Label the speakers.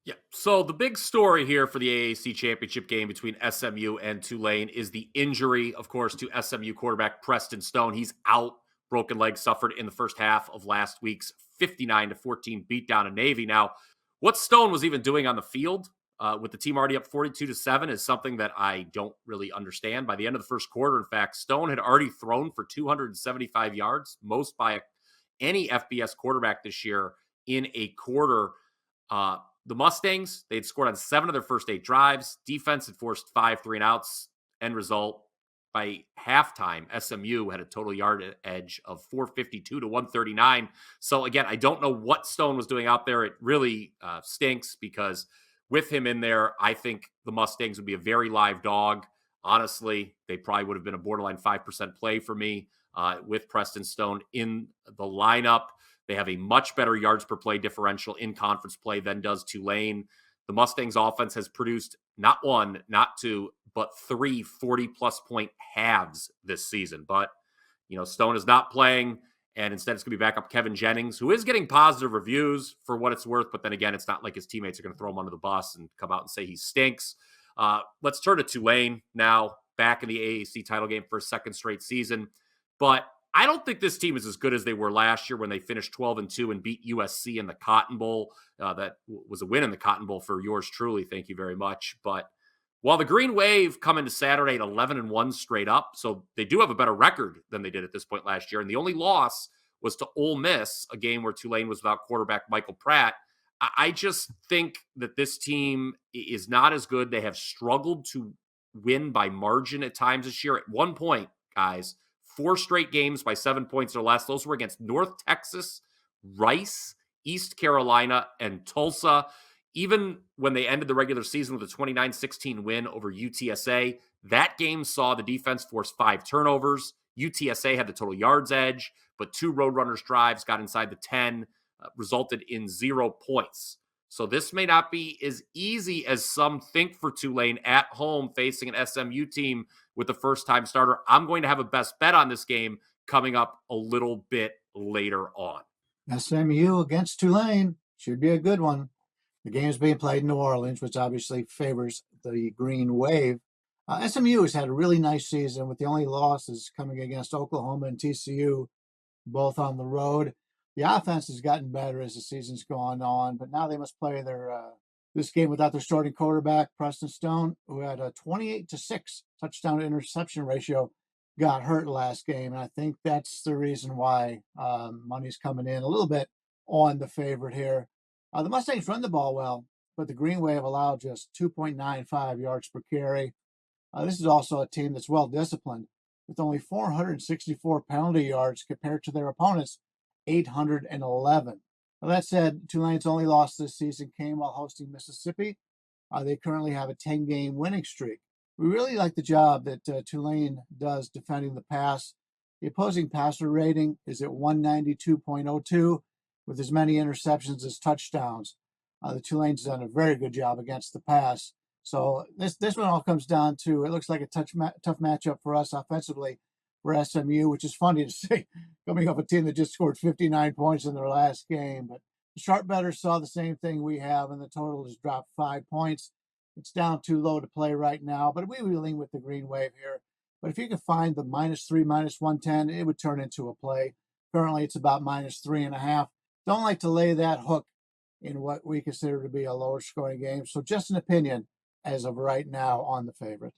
Speaker 1: Yeah. So the big story here for the AAC Championship game between SMU and Tulane is the injury, of course, to SMU quarterback Preston Stone. He's out, broken leg suffered in the first half of last week's 59-14 beatdown of Navy. Now, what Stone was even doing on the field with the team already up 42-7 is something that I don't really understand. By the end of the first quarter, in fact, Stone had already thrown for 275 yards, most by any FBS quarterback this year in a quarter. The Mustangs, they'd scored on 7 of their first 8 drives. Defense had forced 5 3-and-outs. End result, by halftime, SMU had a total yard edge of 452 to 139. So again, I don't know what Stone was doing out there. It really stinks because with him in there, I think the Mustangs would be a very live dog. Honestly, they probably would have been a borderline 5% play for me with Preston Stone in the lineup. They have a much better yards per play differential in conference play than does Tulane. The Mustangs offense has produced not one, not two, but 3 40-plus point halves this season. But, Stone is not playing, and instead it's going to be backup Kevin Jennings, who is getting positive reviews for what it's worth. But then again, it's not like his teammates are going to throw him under the bus and come out and say he stinks. Let's turn to Tulane now, back in the AAC title game for a second straight season. But I don't think this team is as good as they were last year when they finished 12-2 and beat USC in the Cotton Bowl. That was a win in the Cotton Bowl for yours truly. Thank you very much. But while the Green Wave come into Saturday at 11-1 straight up, so they do have a better record than they did at this point last year. And the only loss was to Ole Miss, a game where Tulane was without quarterback Michael Pratt. I just think that this team is not as good. They have struggled to win by margin at times this year. At one point, guys, 4 straight games by 7 points or less. Those were against North Texas, Rice, East Carolina, and Tulsa. Even when they ended the regular season with a 29-16 win over UTSA, that game saw the defense force 5 turnovers. UTSA had the total yards edge, but 2 Roadrunners drives got inside the 10, resulted in 0 points. So this may not be as easy as some think for Tulane at home facing an SMU team with the first-time starter. I'm going to have a best bet on this game coming up a little bit later on.
Speaker 2: SMU against Tulane should be a good one. The game is being played in New Orleans, which obviously favors the Green Wave. SMU has had a really nice season with the only losses coming against Oklahoma and TCU, both on the road. The offense has gotten better as the season's gone on, but now they must play this game without their starting quarterback, Preston Stone, who had a 28-6 touchdown to interception ratio, got hurt last game. And I think that's the reason why money's coming in a little bit on the favorite here. The Mustangs run the ball well, but the Green Wave allowed just 2.95 yards per carry. This is also a team that's well disciplined, with only 464 penalty yards compared to their opponents' 811. Now, that said, Tulane's only loss this season came while hosting Mississippi. They currently have a 10-game winning streak. We really like the job that Tulane does defending the pass. The opposing passer rating is at 192.02, with as many interceptions as touchdowns. The Tulane's done a very good job against the pass. So this one all comes down to, it looks like a tough matchup for us offensively for SMU, which is funny to see coming off a team that just scored 59 points in their last game. But the sharp bettors saw the same thing we have, and the total has dropped 5 points. It's down too low to play right now, but we will lean with the Green Wave here. But if you can find the -3, -110, it would turn into a play. Currently, it's about -3.5. Don't like to lay that hook in what we consider to be a lower scoring game. So just an opinion as of right now on the favorite.